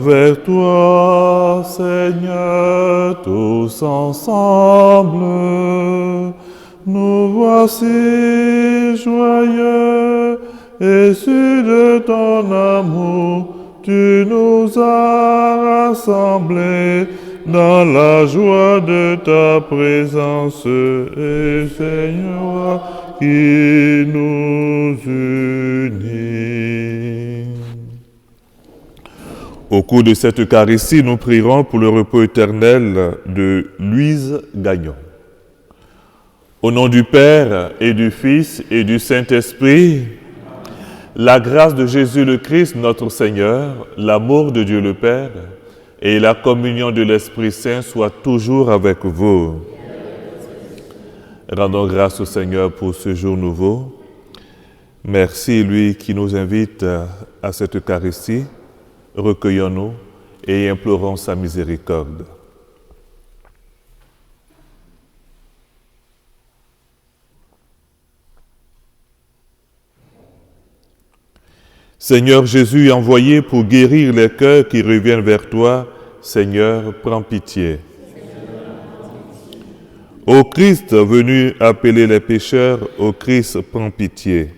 avec toi, Seigneur, tous ensemble, nous voici joyeux, et issus de ton amour, tu nous as rassemblés dans la joie de ta présence, et Seigneur, qui nous unit. Au cours de cette Eucharistie, nous prierons pour le repos éternel de Louise Gagnon. Au nom du Père et du Fils et du Saint-Esprit, la grâce de Jésus le Christ, notre Seigneur, l'amour de Dieu le Père et la communion de l'Esprit Saint soient toujours avec vous. Rendons grâce au Seigneur pour ce jour nouveau. Merci, lui qui nous invite à cette Eucharistie. Recueillons-nous et implorons sa miséricorde. Seigneur Jésus, envoyé pour guérir les cœurs qui reviennent vers toi, Seigneur, prends pitié. Ô Christ, venu appeler les pécheurs, ô Christ, prends pitié.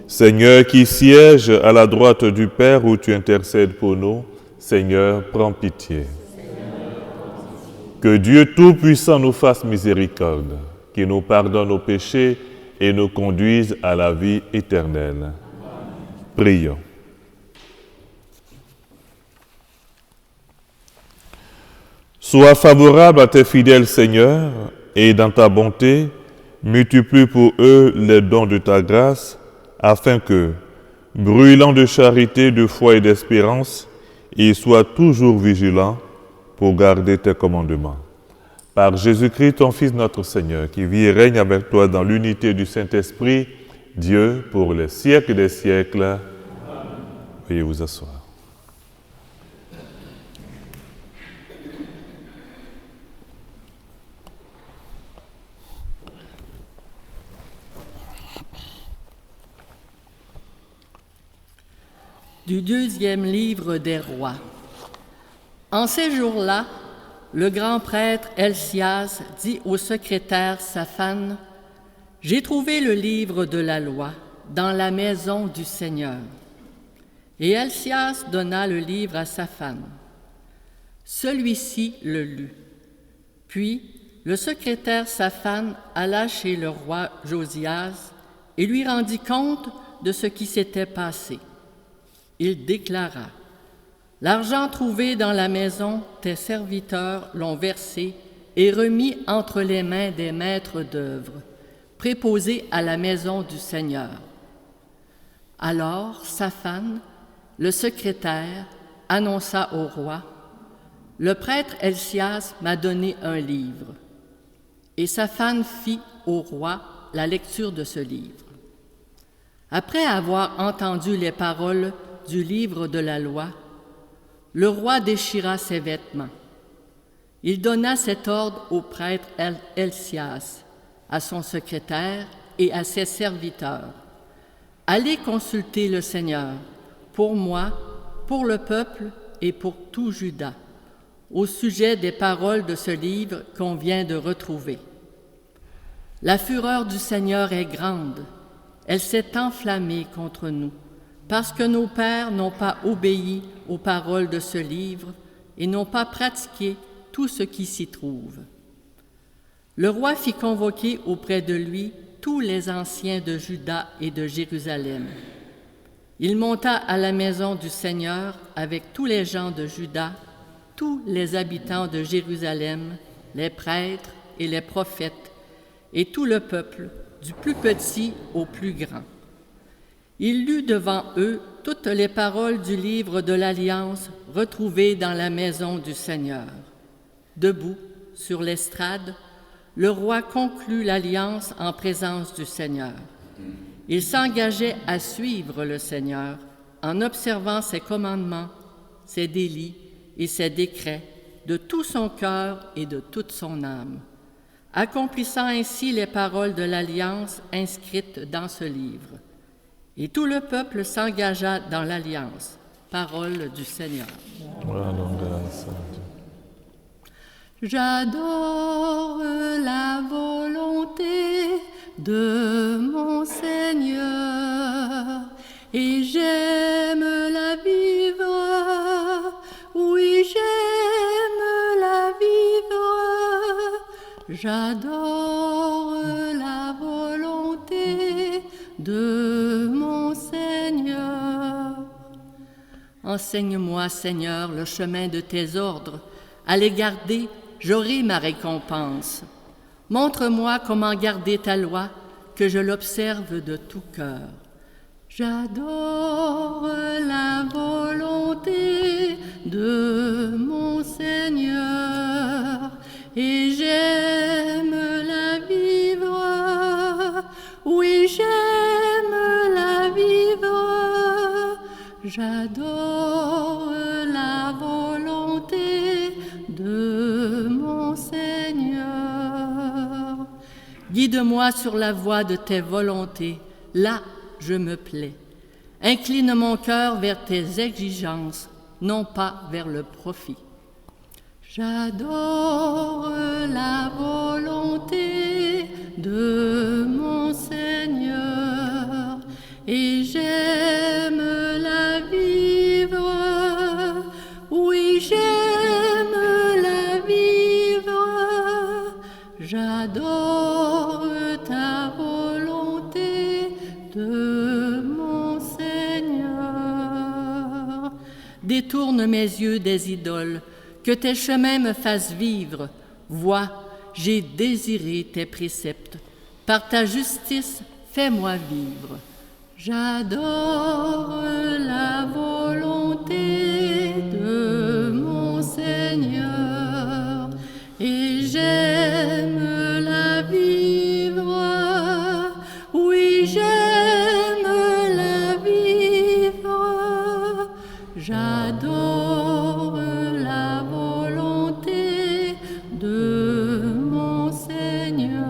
Seigneur qui siège à la droite du Père où tu intercèdes pour nous, Seigneur, prends pitié. Que Dieu Tout-Puissant nous fasse miséricorde, qu'il nous pardonne nos péchés et nous conduise à la vie éternelle. Prions. Sois favorable à tes fidèles, Seigneur, et dans ta bonté, multiplie pour eux les dons de ta grâce, afin que, brûlant de charité, de foi et d'espérance, ils soient toujours vigilants pour garder tes commandements. Par Jésus-Christ, ton Fils, notre Seigneur, qui vit et règne avec toi dans l'unité du Saint-Esprit, Dieu, pour les siècles des siècles. Amen. Veuillez vous asseoir. Du deuxième livre des rois. En ces jours-là, le grand prêtre Helcias dit au secrétaire Shaphan, « J'ai trouvé le livre de la loi dans la maison du Seigneur. » Et Helcias donna le livre à Shaphan. Celui-ci le lut. Puis le secrétaire Shaphan alla chez le roi Josias et lui rendit compte de ce qui s'était passé. Il déclara, « L'argent trouvé dans la maison, tes serviteurs l'ont versé et remis entre les mains des maîtres d'œuvre, préposés à la maison du Seigneur. » Alors Shaphan, le secrétaire, annonça au roi, « Le prêtre Helcias m'a donné un livre. » Et Shaphan fit au roi la lecture de ce livre. Après avoir entendu les paroles du livre de la loi, le roi déchira ses vêtements. Il donna cet ordre au prêtre Helcias, à son secrétaire et à ses serviteurs. « Allez consulter le Seigneur, pour moi, pour le peuple et pour tout Juda, au sujet des paroles de ce livre qu'on vient de retrouver. La fureur du Seigneur est grande, elle s'est enflammée contre nous, parce que nos pères n'ont pas obéi aux paroles de ce livre et n'ont pas pratiqué tout ce qui s'y trouve. » Le roi fit convoquer auprès de lui tous les anciens de Juda et de Jérusalem. Il monta à la maison du Seigneur avec tous les gens de Juda, tous les habitants de Jérusalem, les prêtres et les prophètes, et tout le peuple, du plus petit au plus grand. Il lut devant eux toutes les paroles du livre de l'Alliance retrouvées dans la maison du Seigneur. Debout, sur l'estrade, le roi conclut l'alliance en présence du Seigneur. Il s'engageait à suivre le Seigneur en observant ses commandements, ses délits et ses décrets de tout son cœur et de toute son âme, accomplissant ainsi les paroles de l'alliance inscrites dans ce livre. Et tout le peuple s'engagea dans l'alliance, Parole du Seigneur. Rendons grâce à Dieu. J'adore la volonté de mon Seigneur et j'aime la vivre. Oui, j'aime la vivre. J'adore la volonté de mon Seigneur. Enseigne-moi, Seigneur, le chemin de tes ordres. À les garder, j'aurai ma récompense. Montre-moi comment garder ta loi, que je l'observe de tout cœur. J'adore la volonté de mon Seigneur et j'aime la vivre. Oui, j'aime la vivre. J'adore la volonté de mon Seigneur. Guide-moi sur la voie de tes volontés, là je me plais. Incline mon cœur vers tes exigences, non pas vers le profit. J'adore la volonté de mon Seigneur et j'aime la vivre. Oui, j'aime la vivre. J'adore ta volonté de mon Seigneur. Détourne mes yeux des idoles, que tes chemins me fassent vivre. Vois, j'ai désiré tes préceptes. Par ta justice, fais-moi vivre. J'adore la volonté de mon Seigneur et j'aime la vivre. Oui, j'aime la vivre. J'adore la volonté de mon Seigneur.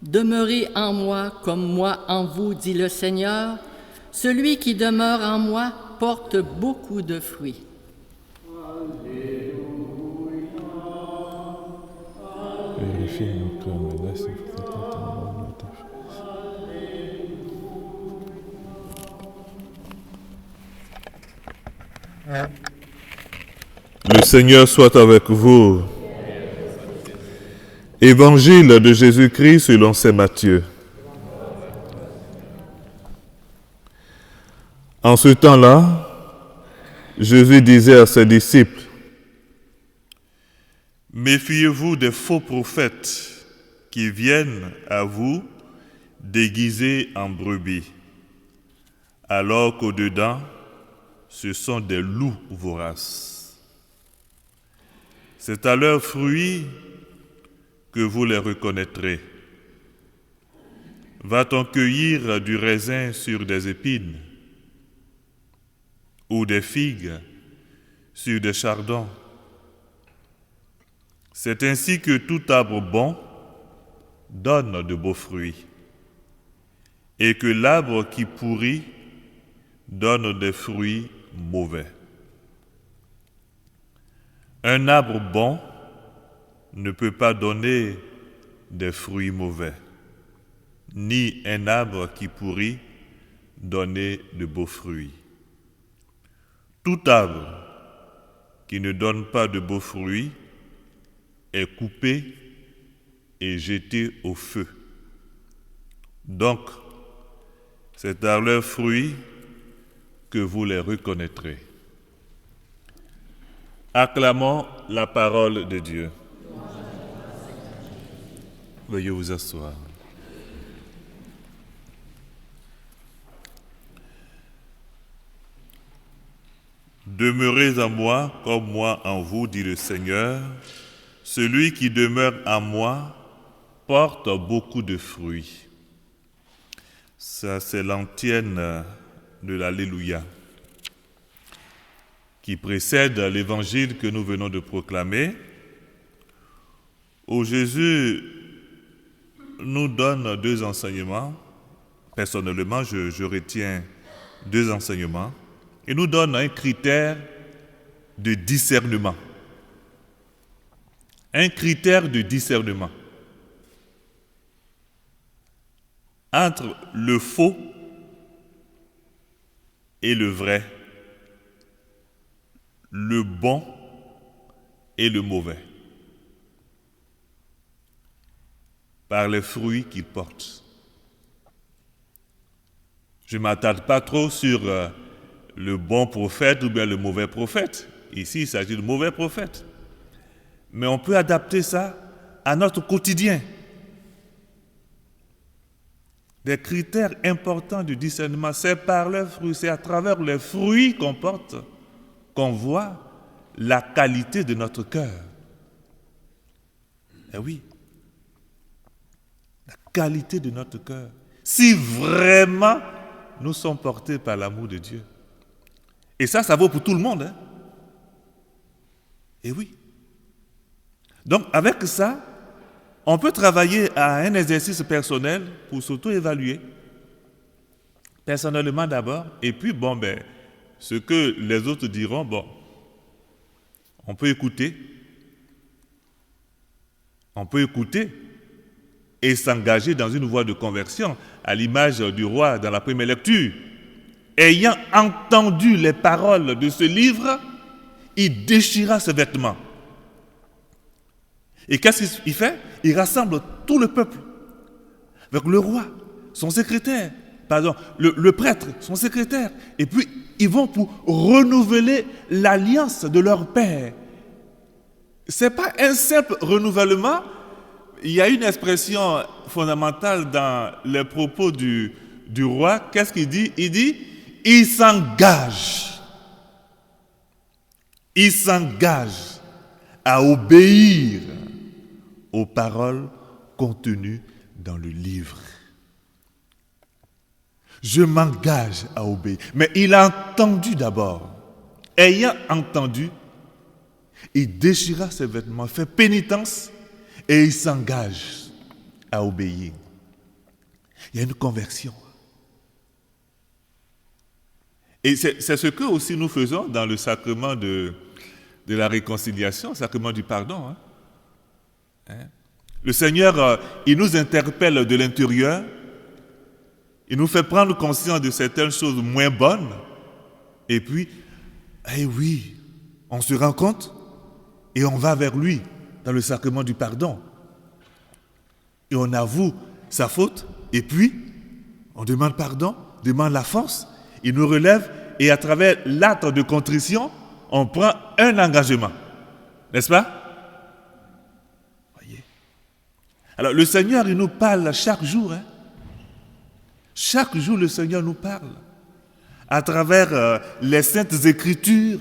Demeurez en moi comme moi en vous, dit le Seigneur. Celui qui demeure en moi porte beaucoup de fruits. Vérifie nos cœurs, mais laisse Le Seigneur soit avec vous. Évangile de Jésus-Christ selon saint Matthieu. En ce temps-là, Jésus disait à ses disciples, « Méfiez-vous des faux prophètes qui viennent à vous déguisés en brebis, alors qu'au-dedans, ce sont des loups voraces. C'est à leurs fruits que vous les reconnaîtrez. Va-t-on cueillir du raisin sur des épines ou des figues sur des chardons? C'est ainsi que tout arbre bon donne de beaux fruits, et que l'arbre qui pourrit donne des fruits mauvais. Un arbre bon ne peut pas donner des fruits mauvais, ni un arbre qui pourrit donner de beaux fruits. Tout arbre qui ne donne pas de beaux fruits est coupé et jeté au feu. Donc, c'est à leurs fruits que vous les reconnaîtrez. Acclamons la parole de Dieu. Veuillez vous asseoir. Demeurez en moi comme moi en vous, dit le Seigneur. Celui qui demeure en moi porte beaucoup de fruits. Ça, c'est l'antienne de l'Alléluia. qui précède l'évangile que nous venons de proclamer, où Jésus nous donne deux enseignements. Personnellement, je retiens deux enseignements. Il nous donne un critère de discernement. Un critère de discernement entre le faux et le vrai, le bon et le mauvais, par les fruits qu'ils portent. Je ne m'attarde pas trop sur le bon prophète ou bien le mauvais prophète. Ici, il s'agit de mauvais prophètes. Mais on peut adapter ça à notre quotidien. Des critères importants du discernement, c'est par leurs fruits, c'est à travers les fruits qu'on porte qu'on voit la qualité de notre cœur. Eh oui, la qualité de notre cœur. Si vraiment nous sommes portés par l'amour de Dieu. Et ça vaut pour tout le monde. Hein? Eh oui. Donc, avec ça, on peut travailler à un exercice personnel pour s'auto-évaluer. Personnellement d'abord, et puis, ce que les autres diront, on peut écouter. On peut écouter et s'engager dans une voie de conversion, à l'image du roi dans la première lecture. Ayant entendu les paroles de ce livre, il déchira ses vêtements. Et qu'est-ce qu'il fait? Il rassemble tout le peuple, avec le roi, son secrétaire, le prêtre, son secrétaire, et puis ils vont pour renouveler l'alliance de leur père. Ce n'est pas un simple renouvellement. Il y a une expression fondamentale dans les propos du roi. Qu'est-ce qu'il dit? Il dit, il s'engage. Il s'engage à obéir aux paroles contenues dans le livre. Je m'engage à obéir. Mais il a entendu d'abord. Ayant entendu, il déchira ses vêtements, fait pénitence et il s'engage à obéir. Il y a une conversion. Et c'est ce que aussi nous faisons dans le sacrement de la réconciliation, le sacrement du pardon. Le Seigneur, il nous interpelle de l'intérieur, il nous fait prendre conscience de certaines choses moins bonnes, et puis, oui, on se rend compte et on va vers lui dans le sacrement du pardon. Et on avoue sa faute, et puis, on demande pardon, demande la force, il nous relève, et à travers l'acte de contrition, on prend un engagement. N'est-ce pas? Voyez. Alors, le Seigneur, il nous parle chaque jour. Chaque jour, le Seigneur nous parle. À travers les saintes écritures,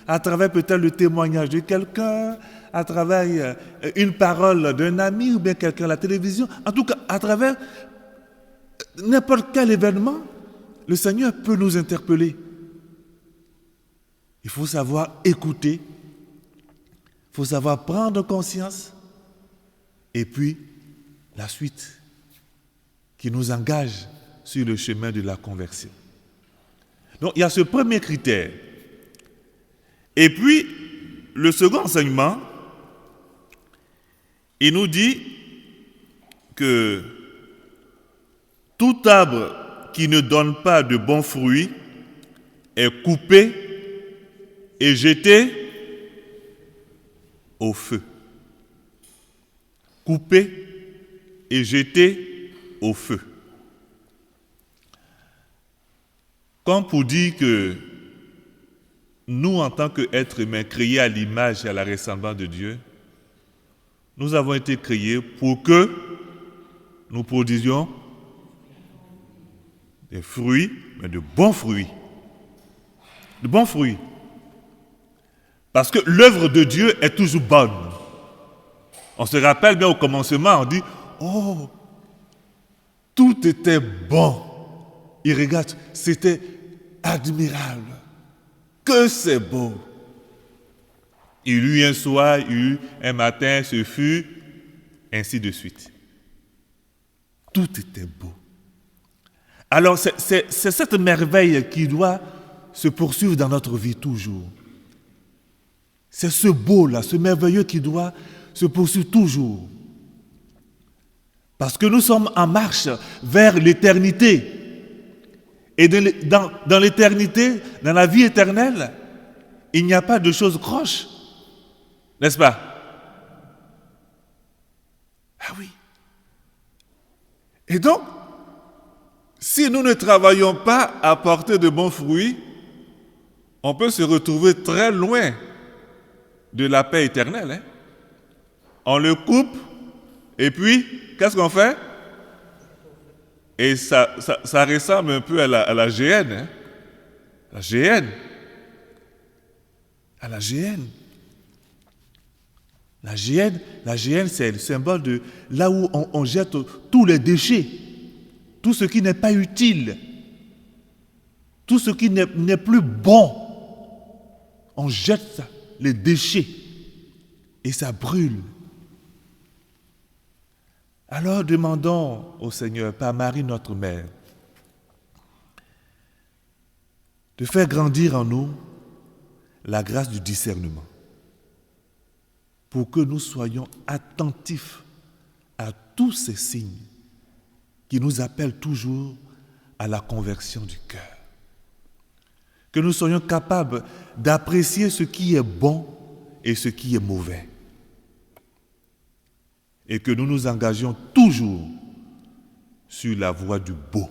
à travers peut-être le témoignage de quelqu'un, à travers une parole d'un ami ou bien quelqu'un à la télévision. En tout cas, à travers n'importe quel événement, le Seigneur peut nous interpeller. Il faut savoir écouter, il faut savoir prendre conscience, et puis la suite qui nous engage sur le chemin de la conversion. Donc il y a ce premier critère. Et puis, le second enseignement, il nous dit que tout arbre qui ne donne pas de bons fruits est coupé et jeté au feu. Coupé et jeté au feu. Comme pour dire que nous, en tant qu'êtres humains créés à l'image et à la ressemblance de Dieu, nous avons été créés pour que nous produisions des fruits, mais de bons fruits. De bons fruits. Parce que l'œuvre de Dieu est toujours bonne. On se rappelle bien au commencement, on dit, oh, tout était bon. Il regarde, c'était admirable. que c'est beau. Il eut un soir, il eut un matin, ce fut, ainsi de suite. Tout était beau. Alors c'est cette merveille qui doit se poursuivre dans notre vie toujours. C'est ce beau-là, ce merveilleux qui doit se poursuivre toujours. Parce que nous sommes en marche vers l'éternité. Et dans l'éternité, dans la vie éternelle, il n'y a pas de choses croches. N'est-ce pas? Ah oui. Et donc, si nous ne travaillons pas à porter de bons fruits, on peut se retrouver très loin de la paix éternelle. Hein? On le coupe, et puis, qu'est-ce qu'on fait? Et ça ressemble un peu à la GN. Hein? La GN. À la GN. La GN, c'est le symbole de là où on jette tous les déchets, tout ce qui n'est pas utile, tout ce qui n'est plus bon. On jette les déchets et ça brûle. Alors demandons au Seigneur, par Marie notre Mère, de faire grandir en nous la grâce du discernement, pour que nous soyons attentifs à tous ces signes qui nous appellent toujours à la conversion du cœur. Que nous soyons capables d'apprécier ce qui est bon et ce qui est mauvais. Et que nous nous engagions toujours sur la voie du beau.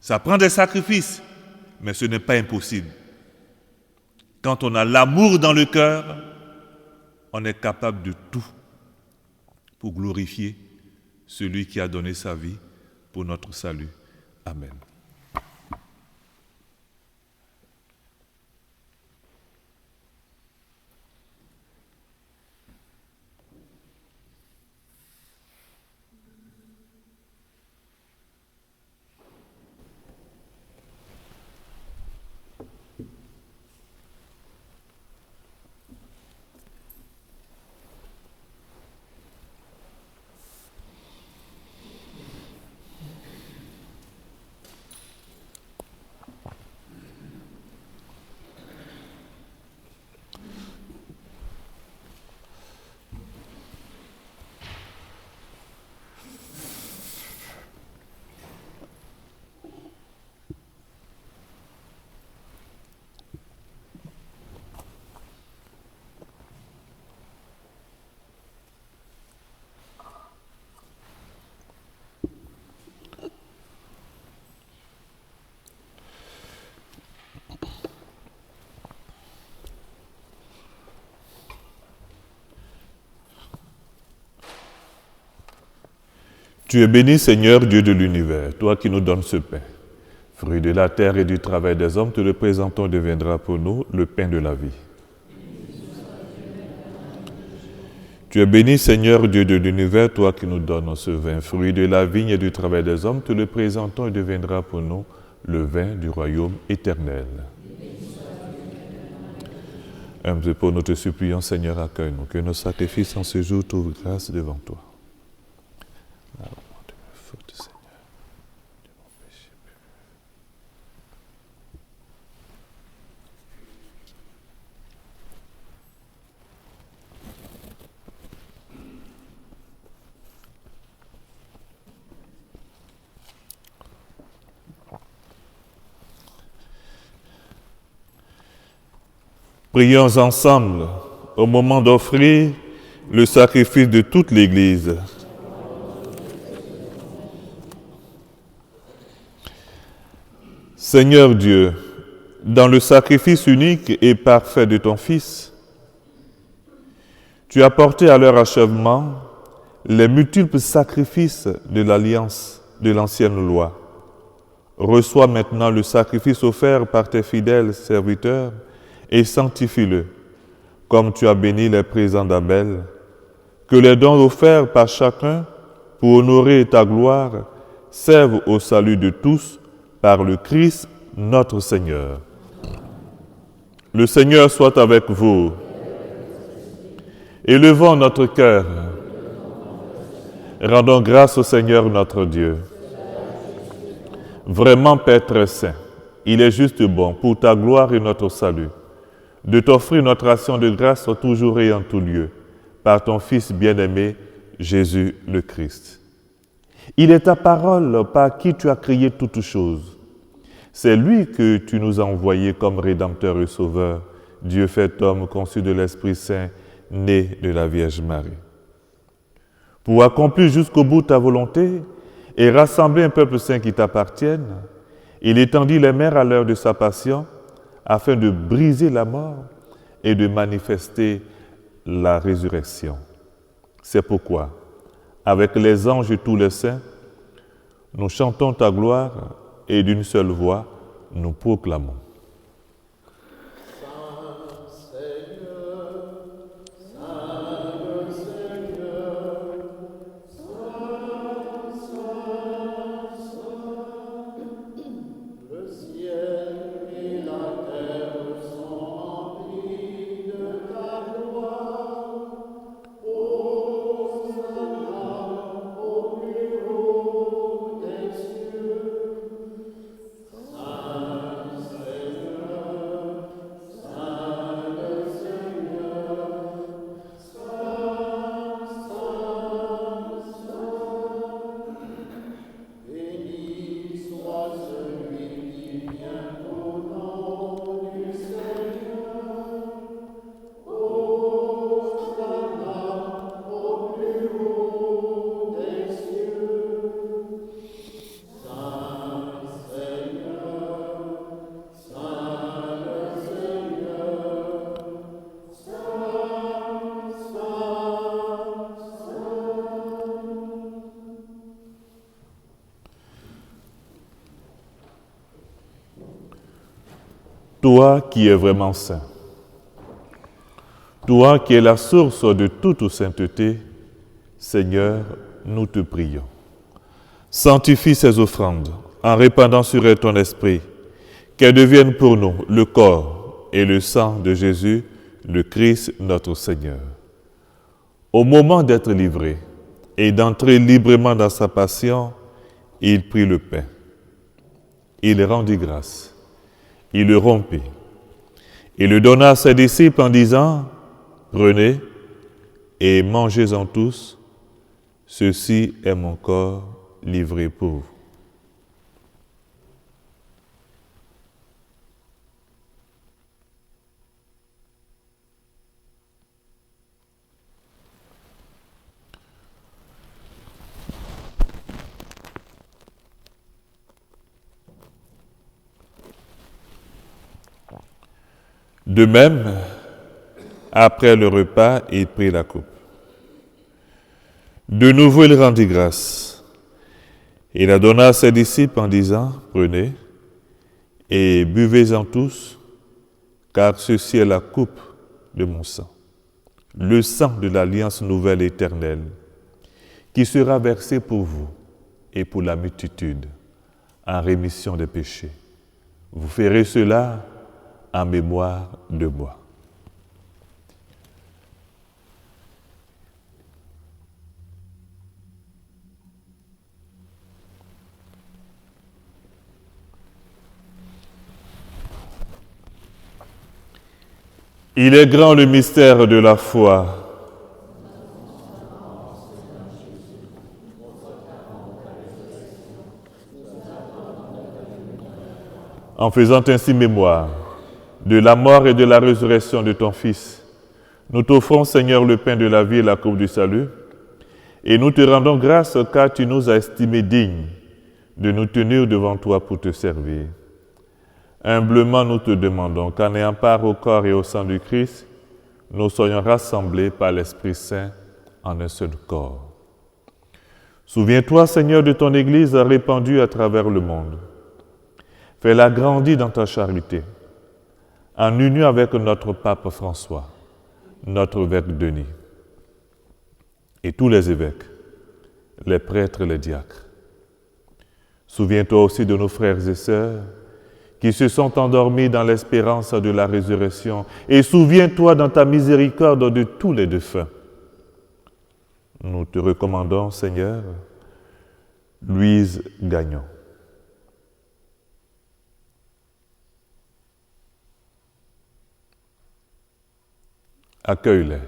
Ça prend des sacrifices, mais ce n'est pas impossible. Quand on a l'amour dans le cœur, on est capable de tout pour glorifier celui qui a donné sa vie pour notre salut. Amen. Tu es béni, Seigneur, Dieu de l'univers, toi qui nous donnes ce pain. Fruit de la terre et du travail des hommes, te le présentons et deviendra pour nous le pain de la vie. Tu es béni, Seigneur, Dieu de l'univers, toi qui nous donnes ce vin. Fruit de la vigne et du travail des hommes, te le présentons et deviendra pour nous le vin du royaume éternel. Humble pour nous te supplions, Seigneur, accueille-nous, que nos sacrifices en ce jour trouvent grâce devant toi. Prions ensemble au moment d'offrir le sacrifice de toute l'Église. Seigneur Dieu, dans le sacrifice unique et parfait de ton Fils, tu as porté à leur achèvement les multiples sacrifices de l'alliance de l'ancienne loi. Reçois maintenant le sacrifice offert par tes fidèles serviteurs et sanctifie-le, comme tu as béni les présents d'Abel, que les dons offerts par chacun pour honorer ta gloire servent au salut de tous par le Christ notre Seigneur. Le Seigneur soit avec vous. Élevons notre cœur. Rendons grâce au Seigneur notre Dieu. Vraiment, Père très saint, il est juste bon pour ta gloire et notre salut de t'offrir notre action de grâce toujours et en tout lieu, par ton Fils bien-aimé, Jésus le Christ. Il est ta parole par qui tu as créé toutes choses. C'est lui que tu nous as envoyé comme Rédempteur et Sauveur, Dieu fait homme, conçu de l'Esprit Saint, né de la Vierge Marie. Pour accomplir jusqu'au bout ta volonté et rassembler un peuple saint qui t'appartienne, il étendit les mers à l'heure de sa passion, afin de briser la mort et de manifester la résurrection. C'est pourquoi, avec les anges et tous les saints, nous chantons ta gloire et d'une seule voix, nous proclamons. Toi qui es vraiment saint, toi qui es la source de toute sainteté, Seigneur, nous te prions. Sanctifie ces offrandes en répandant sur elles ton esprit, qu'elles deviennent pour nous le corps et le sang de Jésus, le Christ notre Seigneur. Au moment d'être livré et d'entrer librement dans sa passion, il prit le pain. Il rendit grâce. Il le rompit et le donna à ses disciples en disant, « Prenez et mangez-en tous, ceci est mon corps livré pour vous. » De même, après le repas, il prit la coupe. De nouveau, il rendit grâce. Il la donna à ses disciples en disant, « Prenez et buvez-en tous, car ceci est la coupe de mon sang, le sang de l'alliance nouvelle et éternelle, qui sera versé pour vous et pour la multitude, en rémission des péchés. Vous ferez cela en mémoire de moi. » Il est grand le mystère de la foi. En faisant ainsi mémoire de la mort et de la résurrection de ton Fils, nous t'offrons, Seigneur, le pain de la vie et la coupe du salut, et nous te rendons grâce car tu nous as estimés dignes de nous tenir devant toi pour te servir. Humblement, nous te demandons qu'en ayant part au corps et au sang du Christ, nous soyons rassemblés par l'Esprit Saint en un seul corps. Souviens-toi, Seigneur, de ton Église répandue à travers le monde. Fais-la grandir dans ta charité, en union avec notre pape François, notre évêque Denis, et tous les évêques, les prêtres et les diacres. Souviens-toi aussi de nos frères et sœurs qui se sont endormis dans l'espérance de la résurrection, et souviens-toi dans ta miséricorde de tous les défunts. Nous te recommandons, Seigneur, Louise Gagnon. Accueille-les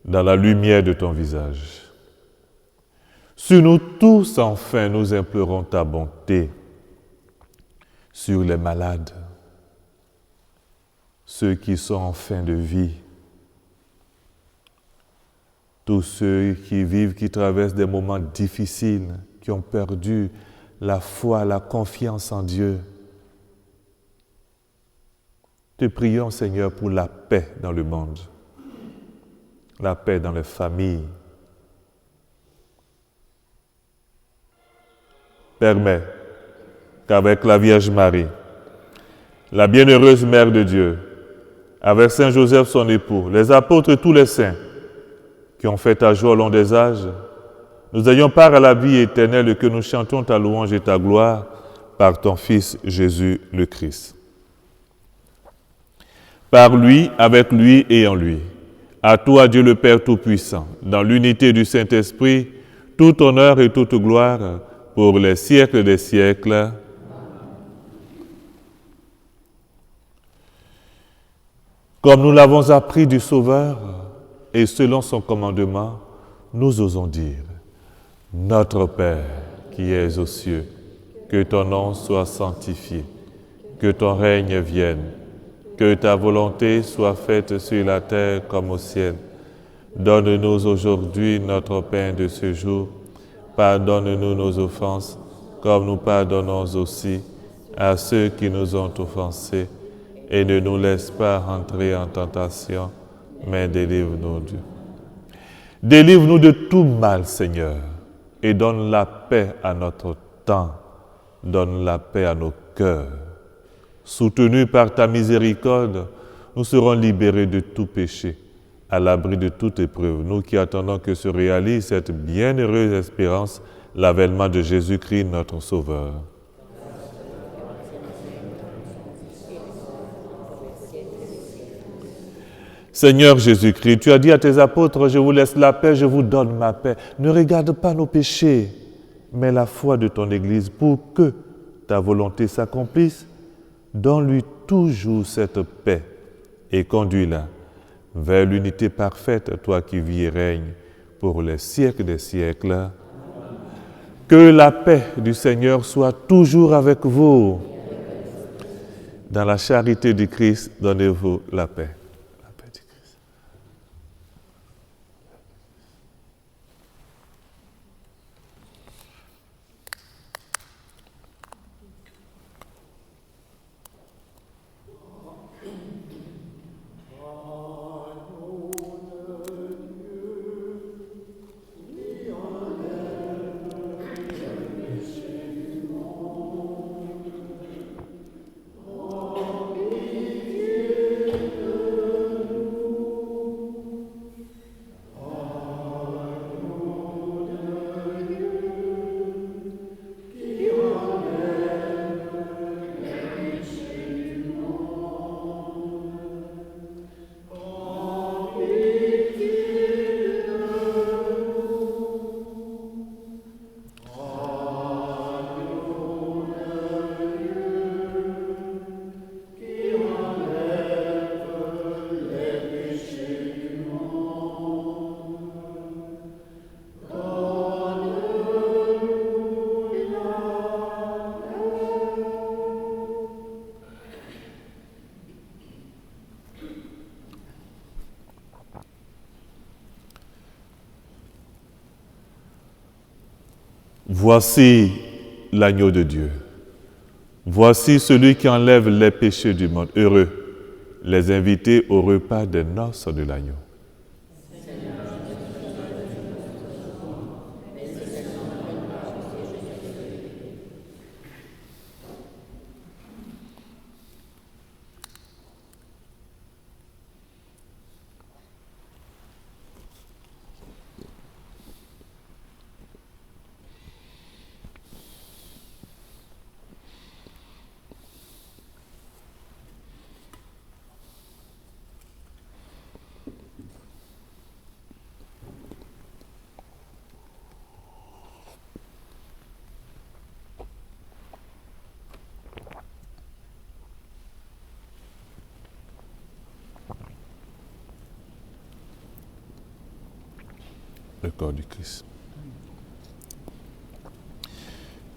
dans la lumière de ton visage. Sur nous tous, enfin, nous implorons ta bonté sur les malades, ceux qui sont en fin de vie, tous ceux qui vivent, qui traversent des moments difficiles, qui ont perdu la foi, la confiance en Dieu. Te prions, Seigneur, pour la paix dans le monde, la paix dans les familles. Permets qu'avec la Vierge Marie, la bienheureuse Mère de Dieu, avec Saint Joseph son époux, les apôtres et tous les saints qui ont fait ta joie au long des âges, nous ayons part à la vie éternelle et que nous chantions ta louange et ta gloire par ton Fils Jésus le Christ. Par lui, avec lui et en lui, à toi Dieu le Père Tout-Puissant, dans l'unité du Saint-Esprit, tout honneur et toute gloire pour les siècles des siècles. Comme nous l'avons appris du Sauveur, et selon son commandement, nous osons dire, Notre Père qui es aux cieux, que ton nom soit sanctifié, que ton règne vienne, que ta volonté soit faite sur la terre comme au ciel. Donne-nous aujourd'hui notre pain de ce jour. Pardonne-nous nos offenses, comme nous pardonnons aussi à ceux qui nous ont offensés. Et ne nous laisse pas entrer en tentation, mais délivre-nous de Dieu. Délivre-nous de tout mal, Seigneur, et donne la paix à notre temps, donne la paix à nos cœurs. Soutenus par ta miséricorde, nous serons libérés de tout péché, à l'abri de toute épreuve, nous qui attendons que se réalise cette bienheureuse espérance, l'avènement de Jésus-Christ, notre Sauveur. Seigneur Jésus-Christ, tu as dit à tes apôtres, je vous laisse la paix, je vous donne ma paix. Ne regarde pas nos péchés, mais la foi de ton Église pour que ta volonté s'accomplisse. Donne-lui toujours cette paix et conduis-la vers l'unité parfaite, toi qui vis et règnes pour les siècles des siècles. Que la paix du Seigneur soit toujours avec vous. Dans la charité du Christ, donnez-vous la paix. La paix du Christ. Voici l'agneau de Dieu. Voici celui qui enlève les péchés du monde. Heureux les invités au repas des noces de l'agneau. le corps du Christ.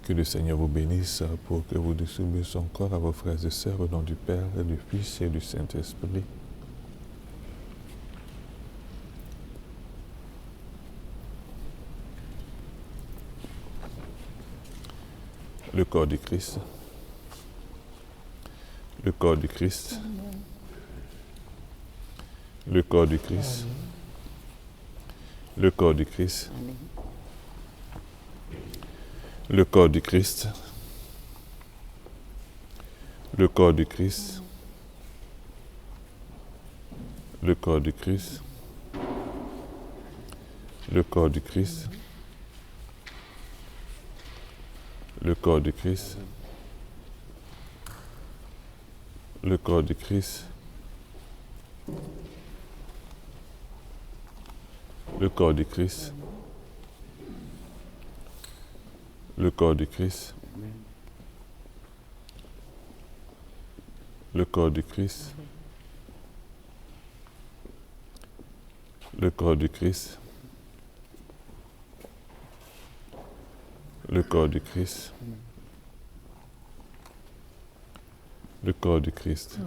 Que le Seigneur vous bénisse pour que vous distribuiez son corps à vos frères et sœurs au nom du Père, et du Fils et du Saint-Esprit. Le corps du Christ. Le corps du Christ. Le corps du Christ. Le corps du Christ. Le corps du Christ. Le corps du Christ. Le corps du Christ. Le corps du Christ. Le corps du Christ. Le corps du Christ. Le corps du Christ. Le corps du Christ. Le corps du Christ. Le corps du Christ. Le corps du Christ. Le corps du Christ.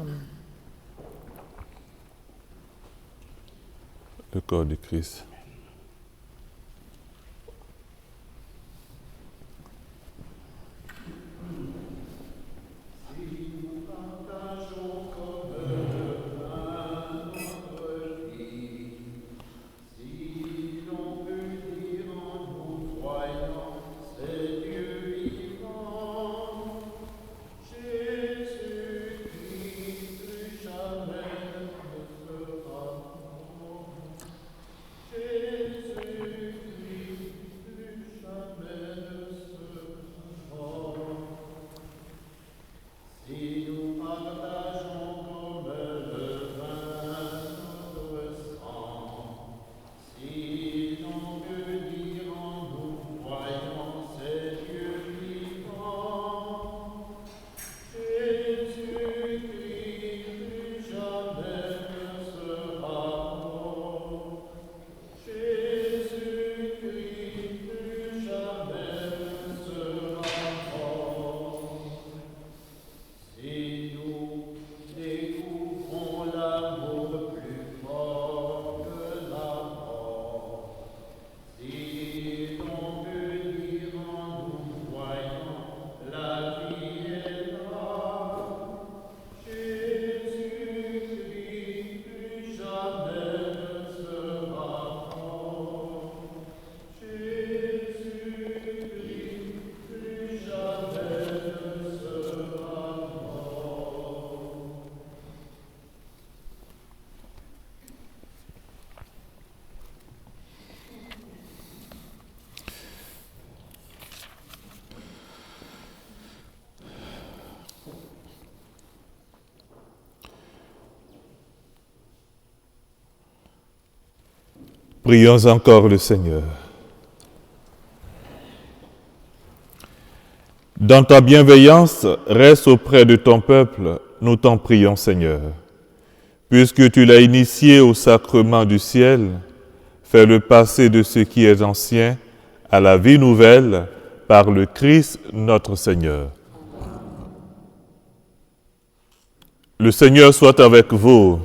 Le corps du Christ. Prions encore le Seigneur. Dans ta bienveillance, reste auprès de ton peuple, nous t'en prions, Seigneur. Puisque tu l'as initié au sacrement du ciel, fais-le passer de ce qui est ancien à la vie nouvelle par le Christ notre Seigneur. Le Seigneur soit avec vous.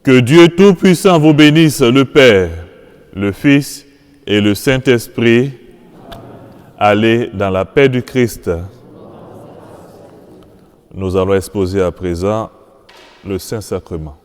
Que Dieu Tout-Puissant vous bénisse, le Père, le Fils et le Saint-Esprit. Allez dans la paix du Christ. Nous allons exposer à présent le Saint-Sacrement.